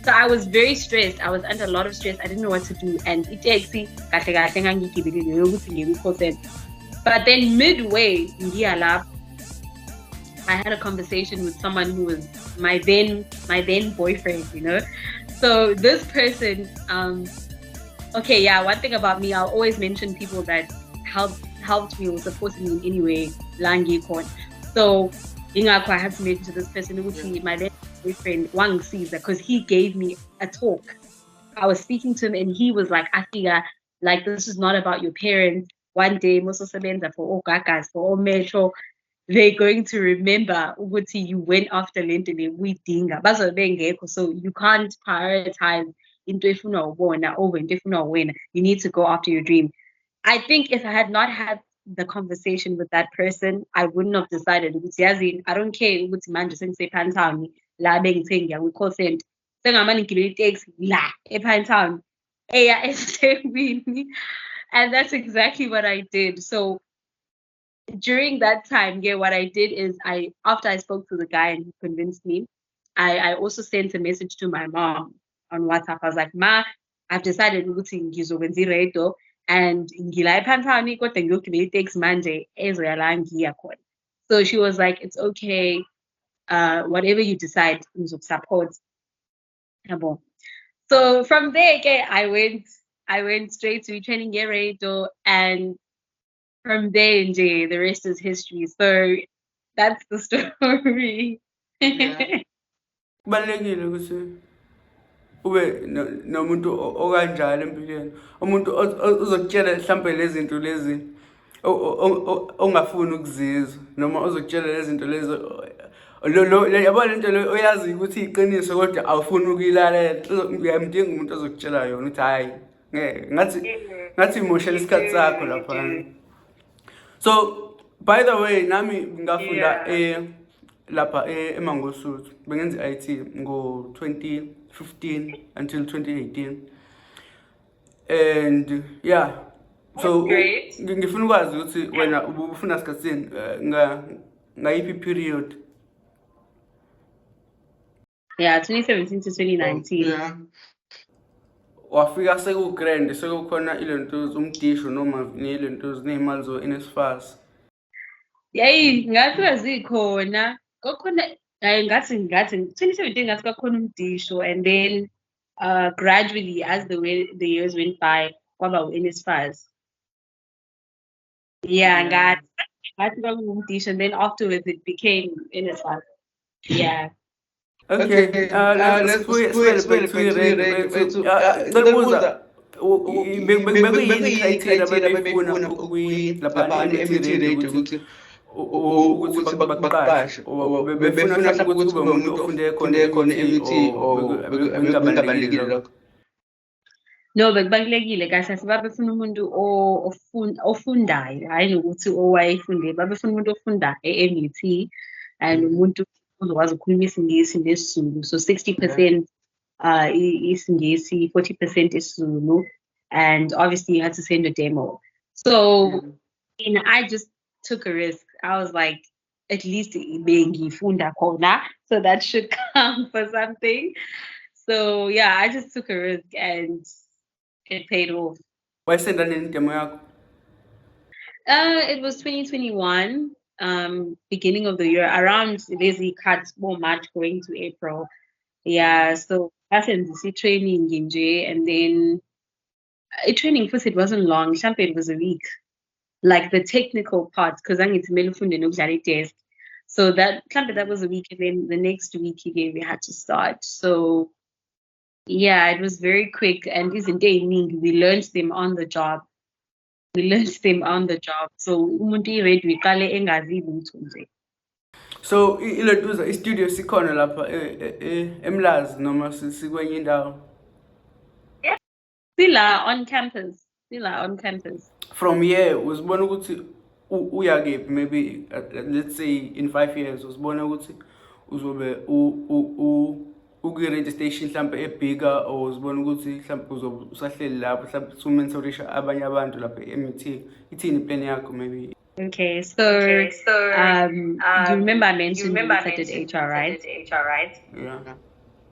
So I was very stressed. I was under a lot of stress. I didn't know what to do. And it takes but then midway, I had a conversation with someone who was my then boyfriend, So this person, okay, yeah, one thing about me, I'll always mention people that helped me or supported me in any way, langi kon. So I had to mention to this person who would my then boyfriend Wang Caesar, because he gave me a talk. I was speaking to him and he was like, Afiga, like this is not about your parents. One day, Moso Sebenza for all gagas, for all metro, they're going to remember Uguti, you went after Lentele with Dinga. So you can't prioritize into over into win. You need to go after your dream. I think if I had not had the conversation with that person, I wouldn't have decided. I don't care ukuthi manje sengisePantown la bengithenga we-call center. Sengamane ngigibela itaxi la ePantown. Eya eShebini. And that's exactly what I did. So during that time, what I did is after I spoke to the guy and he convinced me, I also sent a message to my mom on WhatsApp. I was like, Ma, I've decided ukuthi ngizokwenza iredo and ngila ePantown kodwa ngiyogibela itaxi manje ezoya la ngiya khona. So she was like, it's okay, whatever you decide, ngizokusupport. So from there, I went straight to training radio, and from there, the rest is history. So that's the story. Kubalulekile ukuthi ube nomuntu okanjalo empilweni, umuntu ozokutshela mhlambe lezi zinto lezi ongafuni ukuzizwa noma ozokutshela lezi zinto lezi yabo lento le oyazi ukuthi iqiniso kodwa awufuni ukuyilalela. Uyamdinga umuntu ozokutshela yona ukuthi hayi ngathi imoshela isikhathi sakho lapha. So by the way, nami ngafunda lapha eMangosuthu bengenza IT ngo-2015 until 2018, and yeah, so ngifuna ukwazi ukuthi wena ubufuna sikhathini ngayiphi period? Yeah, 2017 to 2019. Yeah. Wafika sekugrand sekukhona ilento umdisho noma nilento zinemali zo NSFAS. Yayi ngathi azikhona kokhona ngathi 2017 ngathi kwakhona umdisho, and then gradually as the years went by kwaba NSFAS. Yeah, ngathi kwakumdisho, and then afterwards it became NSFAS. Yeah. Okay, let's go back to the bekuyini criteria bebefuna lapha eMT ukuthi bakubashe befuna mhlawumbe ukuthi kube umuntu ofunde khona eMT bengabalekile lokho? No, bekubalekile kahle babefuna umuntu ofundayo, hayi ukuthi owayefunde. Babefuna umuntu ofunda eMT and umuntu ozokwazi ukukhuluma isiNgisi nesiZulu. So 60% isiNgisi, 40% isiZulu, and obviously you had to send a demo. So I just took a risk. I was like, at least bengifunda khona, so that should count for something. So yeah, I just took a risk and it paid off. Why send a demo yakho? It was 2021, beginning of the year, around lazy cuts more March going to April. Yeah, so I sent the training in J, and then training first it wasn't long. It was a week, like the technical parts, because I need to make test. So that was a week, and then the next week we had to start. So yeah, it was very quick, and we learned them on the job. So so iletuza istudio sikhona lapha eMlazi noma sikwenye indawo? Yeah, still on campus. From here uzibona ukuthi uyakephi, maybe let's say in 5 years uzibona ukuthi uzobe uku-registration mhlawumbe ebigger, or uzibona ukuthi mhlawumbe uzobe usahleli lapho mhlawumbe umentorisha abanye abantu lapha eMT. Ithini plan yakho maybe? Okay, so you remember I mentioned I did HR, right? Yeah.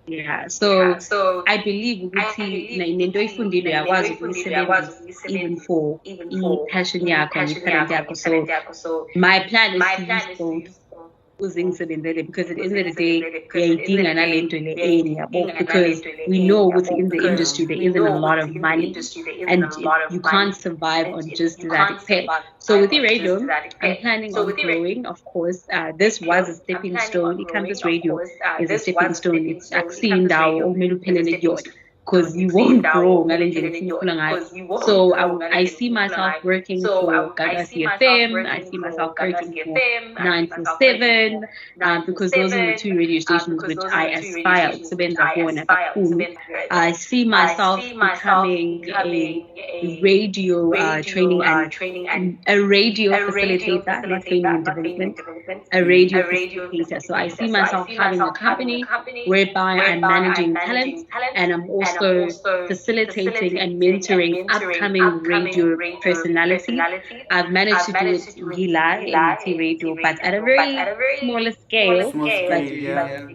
Yeah, Yeah, so so I believe I ukuthi believe nento ukuthi oyifundile nento uyakwazi oyifundile uyakwazi ukuyisebenzisa even ukuyisebenzisa for even for i-passion yakho and i-passion i-talent yakho and yakho. i-talent So yakho. So my plan is my to use plan is to both use both uzingibenzele, because at the end of the day uzingisebenzele, because at the end of uyayidinga the day nalento le enye yabo, uyayidinga because nalento le we enye know ukuthi yabo, in the because industry there we isn't a know lot of ukuthi in the money, industry there isn't and a lot of you can't money, survive and on just you that can't pay. survive So with the on just radio, that I'm pay. planning So on with the growing, of course. This was a I'm stepping planning stone. on growing, Campus of radio course. is a This stepping was a stone. stepping It's stone. akusiyo Campus indawo radio okumele is a uphelele stepping kuyona, stone. because you won't grow ngale ndlela ufuna ukukhula ngayo. Because you won't So grow I see myself working So for I Gaga see myself CFM. I working see myself for working Gagasi for FM. I see myself working 947, for 9 to because those are the 7, two radio stations because which those are I the two radio aspire stations which ukusebenza I kuwona aspire to kakhulu. spend I see I myself see myself becoming becoming radio training and training and a radio a radio facilitator, not training facilitator, and not training and development, development, a radio a radio facilitator. So I see facilitator. So I myself see having a myself having a company company whereby I'm whereby I'm managing talent, managing talent, and I'm and I'm also also facilitating and facilitating and mentoring mentoring upcoming upcoming radio radio personalities. personalities. I've managed I've to do managed it to do it Gila in Gila T in radio, T but at a radio, but at very a very smaller smaller scale. Small But scale, scale. yeah.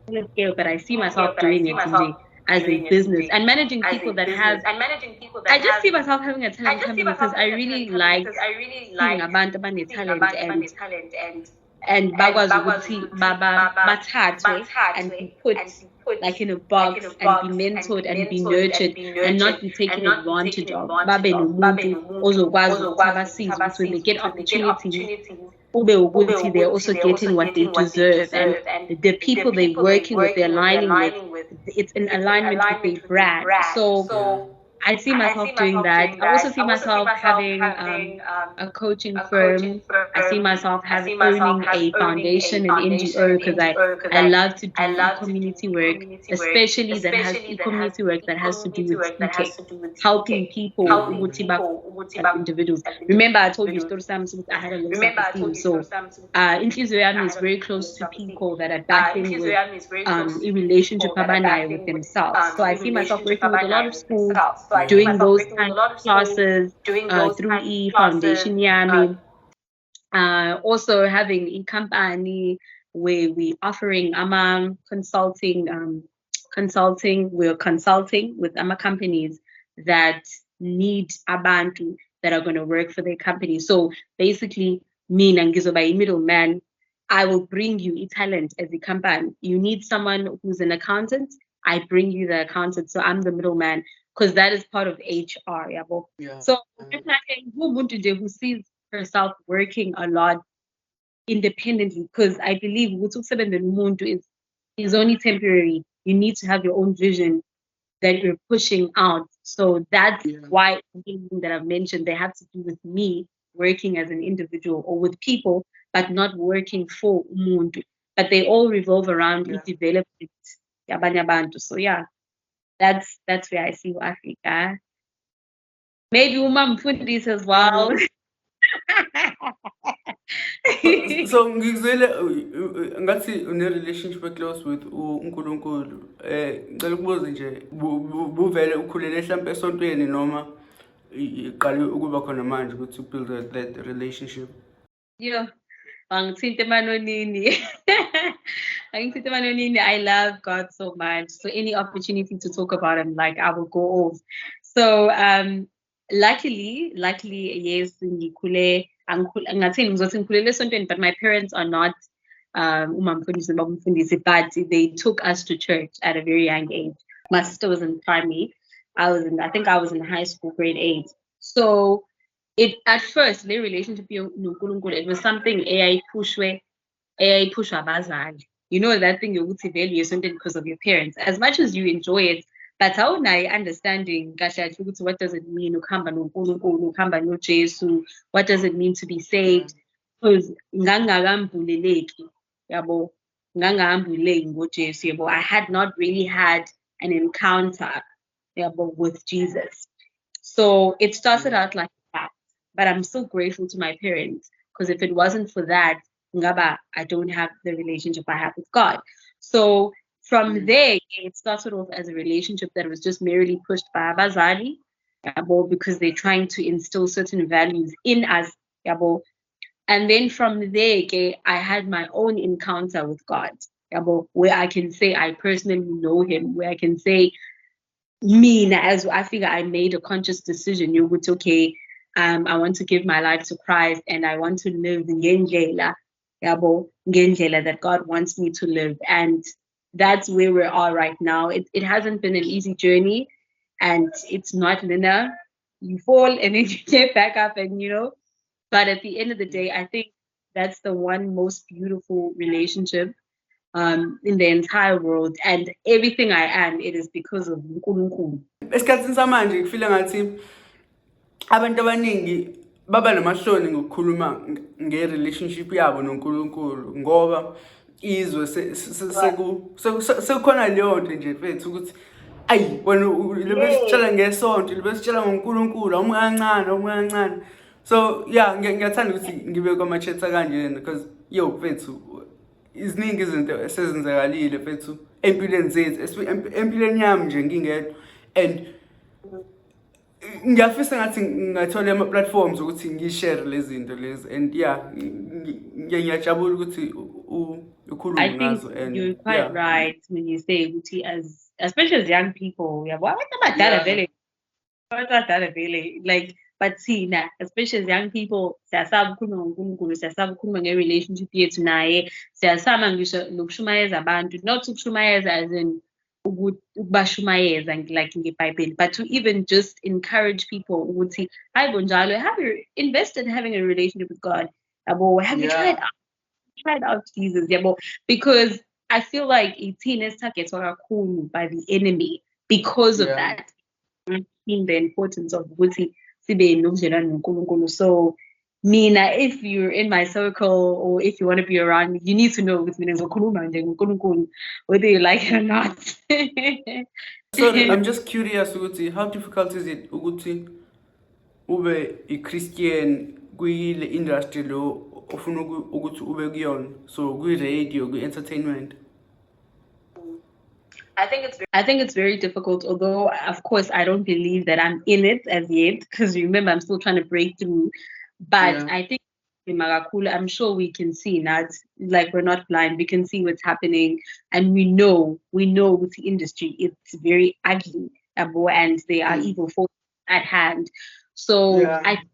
smaller scale, but I see Small myself scale, but I doing see it in the myself as a doing it business and managing as people a that business have. and managing people that I just have. see myself having a I talent just see company because myself I having a really talent company like because I really seeing like abantu seeing abane-talent, abantu abane-talent and and bakwazi bakwazi ukuthi ukuthi bathathwe and bathathwe be put and be put like in a like in a box and be box and mentored be and be mentored and nurtured be and nurtured not be and taken not be taken advantage of. advantage Babe of. Babe nomuntu nomuntu ozokwazi ukuthi ozokwazi ukuthi abasize ukuthi when they abasize get ukuthi when they get opportunities, opportunities ube ube ukuthi they're ukuthi also they're also getting what they getting what they deserve, and deserve, and the the people they're people they're working with, they're working with, they're aligning with, aligning with, it's in it's in alignment with their alignment with their brand. brand. So Yeah. So I see I see myself doing myself that. doing I also that. see I also see myself myself having having a coaching a coaching firm. I see firm. myself I have see myself owning have a owning a foundation, an foundation, NGO, an because NGO, because I love to I do love to do e-community work, e-community work, especially that has especially that has e-community work that has to do e-community with work that speaking, has to do with helping speaking, people helping Yeah. ukuthi ba- people ukuthi as individuals. as Remember, I told you individuals. story times I had a low Remember, I told self-esteem. you So story times Inhliziyo Yami I is had very a low close to self-esteem. people that are battling Inhliziyo with Yami is very close a to relationship people that are abanayo with battling with themselves. So I a see myself relationship working with a lot of with schools, themselves. So I see doing myself those working with a kind lot of of schools, classes doing those through kind of e-Foundation classes, Yami. Also having a company where we offering consulting. We're consulting with companies that need abantu that are going to work for their company. So basically, me Nangizoba middleman, I will bring you a talent as a company. You need someone who's an accountant, I bring you the accountant. So I'm the middleman because that is part of HR. Yabo. Yeah. So who sees herself working a lot independently, because I believe umuntu is only temporary. You need to have your own vision that you're pushing out. So that's Yeah. why everything that I've mentioned, they have to do with me working as an individual or with people, but not working for umuntu. But they all revolve around Yeah. development. Yabanye abantu. So yeah, that's where I see Africa. Maybe Uma Mfundisi as well. So ngikuzwele ngathi une-relationship close with uNkulunkulu. Ngicela ukubuza nje buvele ukhulele mhlampe esontweni noma iqale ukuba khona manje ukuthi build that relationship? Yo, angithinte emanonini. Angithinte emanonini. I love God so much. So any opportunity to talk about him, like I will go off. So luckily, yes, ngikhulele esontweni, but my parents are not umamfundisi babamfundisi, but they took us to church at a very young age. My sister was in primary. I think I was in high school, grade 8. So it at first the relationship noNkulunkulu, it was something pushwa abazali. You know that thing yokuthi value something because of your parents. As much as you enjoy it, but awunayo understanding kahle ukuthi what does it mean ukuhamba noNkulunkulu, ukuhamba noJesu, what does it mean to be saved? Because ngangakambuleleki, yabo, ngangahambuleki ngoJesu, yabo. I had not really had an encounter, yabo, with Jesus. So it started out like that. But I'm so grateful to my parents, because if it wasn't for that, ngaba, I don't have the relationship I have with God. So from there, it started off as a relationship that was just merely pushed by abazali, yabo, because they're trying to instill certain values in us, yabo. And then from there, I had my own encounter with God. where I can say I personally know him, where I can say me, as I figure I made a conscious decision. You would okay, I want to give my life to Christ and I want to live ngendlela, ngendlela that God wants me to live. And that's where we are right now. It hasn't been an easy journey and it's not linear. You fall and then you get back up and but at the end of the day, I think that's the one most beautiful relationship in the entire world, and everything I am, it is because of uNkulunkulu. Esikhathini samanje ngifila ngathi abantu abaningi baba namahloni ngokukhuluma nge-relationship yabo noNkulunkulu ngoba izwe sekukhona leyo nto nje mfethu ukuthi ayi wena lebesitshela ngesonto lebesitshela ngoNkulunkulu kancane. So yeah, ngiyathanda ukuthi ngibe kwama-chatha kanjena because mfethu iziningi izinto esezenzakalile mfethu empilweni zethu, empilweni yami nje ngingedwa, and ngiyafisa ngathi ngathola ama-platforms ukuthi ngishare lezi zinto lezi, and ngiyajabula ukuthi ukhulume ngazo. And you're quite right when you say ukuthi especially as young people, like, but especially as young people, siyasaba ukukhuluma ngoNkulunkulu, siyasaba ukukhuluma nge-relationship yethu naye, siyasaba ngisho nokushumayeza abantu, not ukushumayeza as in ukubashumayeza like ngeBhayibheli, but to even just encourage people ukuthi hayi bonjalo, have you invested in having a relationship with God? Have you tried out Jesus? Because I feel like ithina esithagetwa kakhulu by the enemy because of that. I've seen the importance of ukuthi sibe nobudlelwano noNkulunkulu. So mina, if you're in my circle or if you want to be around me, you need to know ukuthi mina ngizokhuluma nje ngoNkulunkulu whether you like it or not. So I'm just curious ukuthi how difficult is it ukuthi ube i-Christian kuyile industry lo ofuna ukuthi ube kuyona, so kwi-radio, kwi-entertainment? I think it's very difficult, although of course I don't believe that I'm in it as yet, because remember I'm still trying to break through. But I think in Magakula, I'm sure we can see that, like, we're not blind, we can see what's happening, and we know with the industry it's very ugly, and there are evil forces at hand. So I think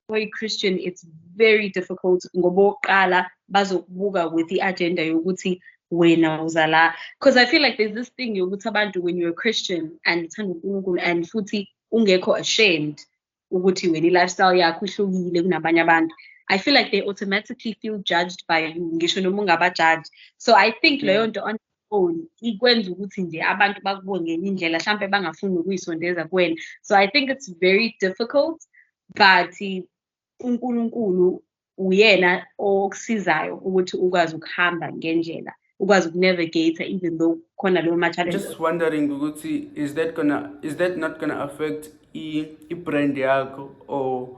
for a Christian it's very difficult ngoboqala bazokubuka with the agenda yokuthi wena uzala, because I feel like there's this thing yokuthi abantu, when you're a Christian and and futhi ungekho ashamed ukuthi wena lifestyle yakho ihlukile kunabanye abantu, I feel like they automatically feel judged by you ngisho noma ungabajudge. So I think leyo nto on own ikwenza ukuthi nje abantu bakubone ngenye indlela mhlambe bangafuni ukuyisondeza kuwena. So I think it's very difficult, but uNkulunkulu uyena okusizayo ukuthi ukwazi ukuhamba ngendlela, ukwazi ukunavigate even though khona lo ma-challenges. Just wondering ukuthi is that not gonna affect i-brand yakho or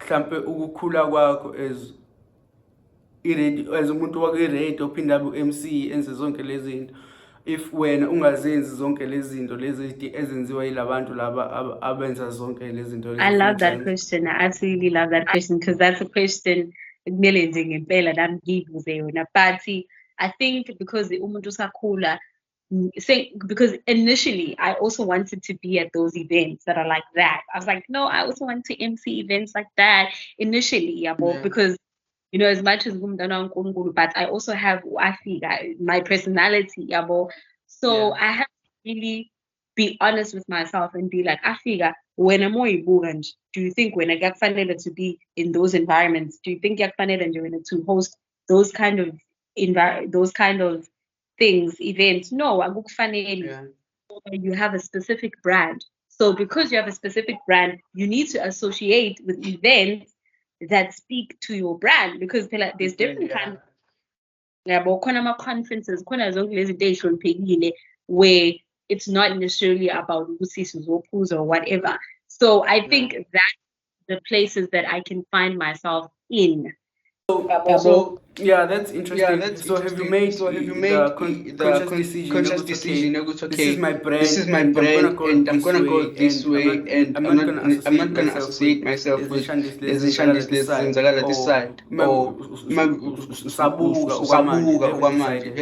mhlampe ukukhula kwakho as umuntu wakwi-radio ophinde abe u-MC enze zonke lezi zinto, if wena ungazenzi zonke lezi zinto lezi ezenziwa yilabantu laba abenza zonke lezi zinto? I love that question. I absolutely love that question, because that's a question kumele nje ngempela nami ngiyibuze yona. But I think because umuntu usakhula, because initially I also wanted to be at those events that are like that. I was like, no, I also want to MC events like that initially, because as much as but I also have my personality, so I have to really be honest with myself and be like, when I'm do you think when I get funded to be in those environments, do you think you're funded to host those kind of things, events? No, you have a specific brand. So because you have a specific brand, you need to associate with events that speak to your brand, because there's different kinds of conferences where it's not necessarily about or whatever. So I think that's the places that I can find myself in. So that's interesting. So have you made the conscious decision? This is my brand. And I'm gonna go this way, and I'm not gonna associate myself with this side. Or sabuga ukwamanje.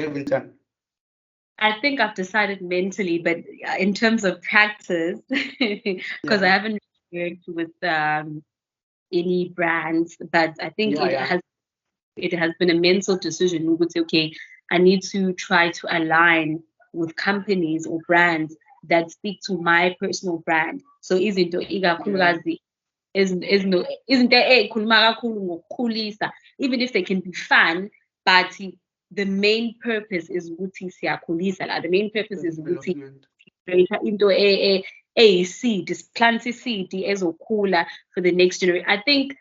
I think I've decided mentally, but in terms of practice, because I Yeah. haven't worked with any brands, but I think Yeah. it has been a mental decision. You would say, okay, I need to try to align with companies or brands that speak to my personal brand. So izinto ikakhulukazi izinto ey'khuluma kakhulu ngokukhulisa, even if they can be fun, but the main purpose is ukuthi siyakhulisa la. The main purpose is ukuthi Development. into eyi-seed, plant i-seed ezokhula for the next generation. I think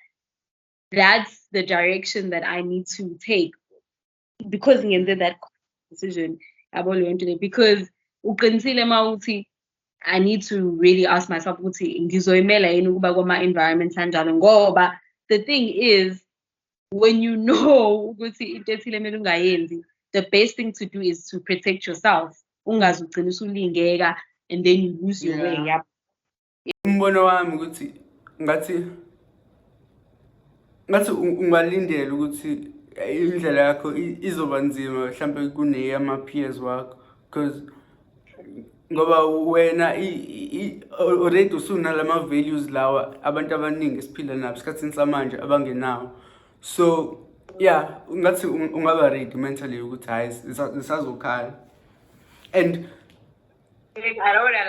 that's the direction that I need to take because ngenze that decision yabo leyo nto le, because uqinisile mawuthi I need to really ask myself ukuthi ngizoyimela yini ukuba kwama-environment anjalo, ngoba the thing is when you know ukuthi into ethile kumele ungayenzi, the best thing to do is to protect yourself, ungaze ugcine usulingeka and then you lose your way. Yeah. Umbono wami ukuthi ngathi ungalindela ukuthi indlela yakho izoba nzima mhlawumbe kuneyama-peers wakho, because ngoba wena already usunalama-values lawa abantu abaningi esiphila nabo esikhathini samanje abangenawo. So yeah, ngathi ungaba ready mentally ukuthi hayi zisazokhala. And I don't wanna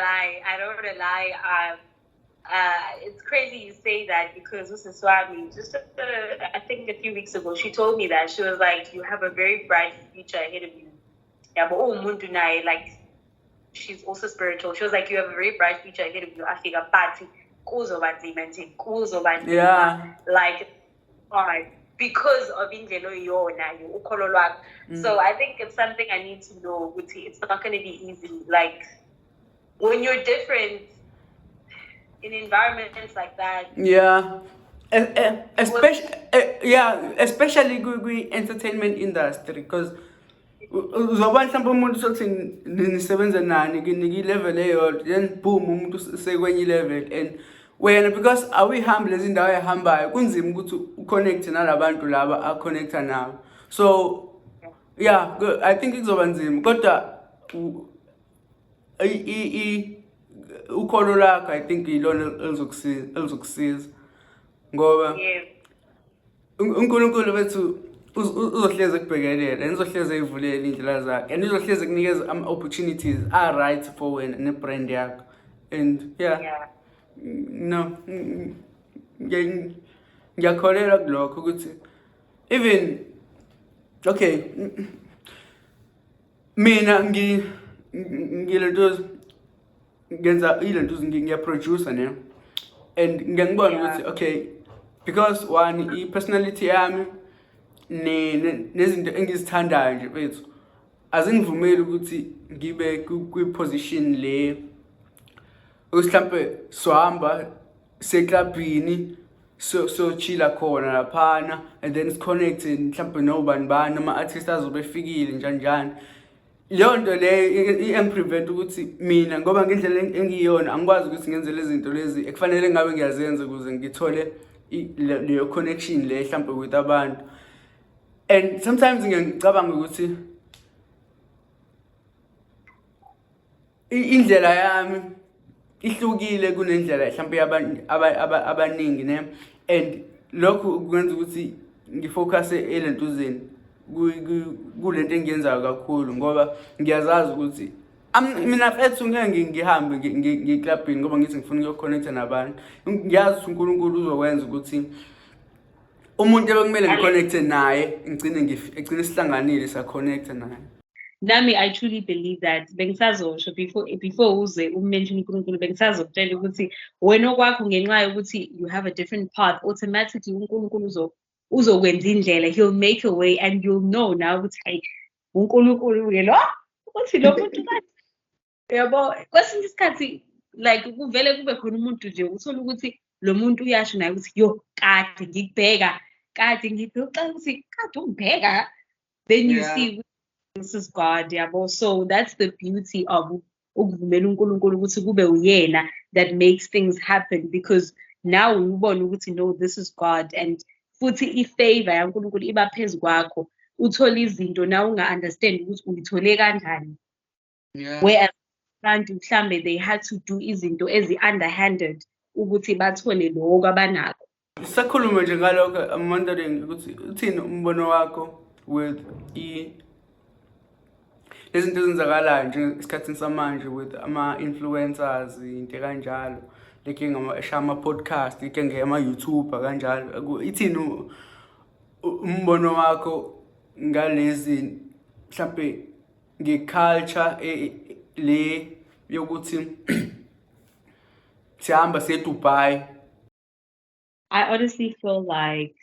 lie. It's crazy you say that because this is Swami. Just I think a few weeks ago, she told me that she was like, "You have a very bright future ahead of you." Yeah, but umuntu naye, like, she's also spiritual. She was like, "You have a very bright future ahead of you." I think a party, yeah, like, because of indlela yona ukholo lwakho. So I think it's something I need to know. It's not going to be easy. Like when you're different in environments like that. Yeah, especially kwi-entertainment industry, because uzoba mhlawumbe umuntu sokuthi nisebenza nani niki-level eyodwa, then boom umuntu sekwenye i-level, and wena because awuyihambi lezi ndawo ayihambayo kunzima ukuthi uconnecte nalabantu laba aconnecta nabo. So yeah, I think kuzoba nzima, kodwa ukholo lakho I think ilona elizokusiza ngoba uNkulunkulu wethu uzohleze ekubhekelela, nizohleze eyivulela indlela zakhe, and uzohleze kunikeza ama-opportunities right for wena ne-brand yakho. And no, ngiyakholelwa kulokho ukuthi even okay, mina ngilentozi ngenza ilentozi ngiyaproducer ne, and ngiyangibona ukuthi okay, because one i-personality yami nezinto engizithandayo nje bethu azingivumeli ukuthi ngibe kwi-position le mhlampe sohamba seklabhini so chilla khona laphana, and then siconnect mhlampe nobani bani ama-artist azobe efikile njani. Leyo nto leyo i-prevent ukuthi mina ngoba ngendlela engiyona angikwazi ukuthi ngenze lezi zinto lezi ekufanele ngabe ngiyazenza ukuze ngithole leyo connection le mhlampe with abantu. And sometimes ngicabanga ukuthi indlela yami ihlukile kunendlela mhlampe abaningi ne, and lokho kwenza ukuthi ngifocus elentuzeni kulento engiyenzayo kakhulu, ngoba ngiyazazi ukuthi mina mfethu ngeke ngihambe ngiclubini ngoba ngithi ngifuna ukuyoconnecta nabantu. Ngiyazi ukuthi uNkulunkulu uzokwenza ukuthi umuntu ebekumele ngiconnecte naye ngigcine sihlanganile saconnecta naye. Nami, I truly believe that bengisazosho before uze umention uNkulunkulu, bengisazokutshela ukuthi wena okwakho ngenxa yokuthi you have a different path, automatically uNkulunkulu uzokwenza indlela, he'll make a way, and you'll know now ukuthi hayi uNkulunkulu lo uthi lo muntu yabo. Kwesinye isikhathi like kuvele kube khona umuntu nje uthola ukuthi lo muntu uyasho naye ukuthi yo kade ngikubheka, kade ngibheka ukuthi kade ungibheka, then you see this is God, yabo. So that's the beauty of ukuvumela uNkulunkulu ukuthi kube uyena that makes things happen, because now ubona ukuthi no, this is God, and futhi ifavor yaNkulunkulu iba phezu kwakho, uthola izinto na unga-understand ukuthi uyithole kanjani. Yeah. Whereas abantu mhlambe they had to do izinto ezi-underhanded ukuthi bathole lokho abanakho. Sakhuluma nje ngalokho, I'm wondering ukuthi uthini umbono wakho with lezi zinto ezenzakalayo nje esikhathini samanje with ama-influencers into kanjalo like ama-podcast like ama-YouTuber kanjalo, ithini umbono wakho ngalezi mhlampe nge-culture le yokuthi sihamba siye Dubai? I honestly feel like,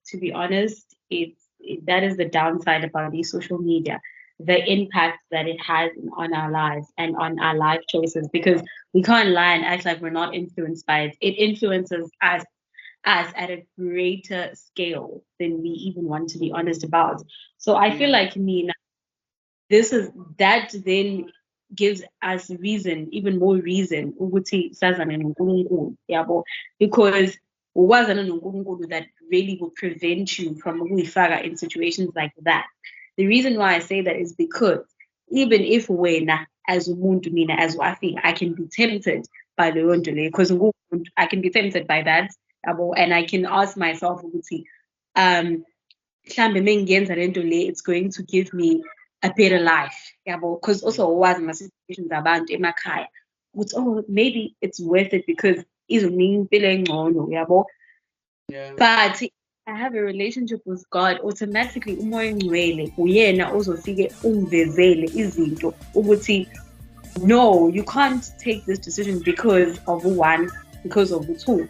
to be honest, that is the downside about these social media, the impact that it has on our lives and on our life choices. Because we can't lie and act like we're not influenced by it. It influences us at a greater scale than we even want to be honest about. So I feel like that then gives us reason, even more reason, ukuthi sazane noNkulunkulu, yabo, because ukwazana noNkulunkulu that really will prevent you from ukuyifaka in situations like that. The reason why I say that is because even if wena as umuntu mina as wafika, I can be tempted by leyo nto leyo, because I can be tempted by that, yabo, and I can ask myself ukuthi mhlambe mengiyenza lento le, it's going to give me a better life, yabo, because also was my situations abantu emakhaya, oh, maybe it's worth it because izonika impilo engcono, yabo. But I have a relationship with God, automatically umoya ngcwele uyena ozofike ungivezele izinto ukuthi no, you can't take this decision because of one, because of the two.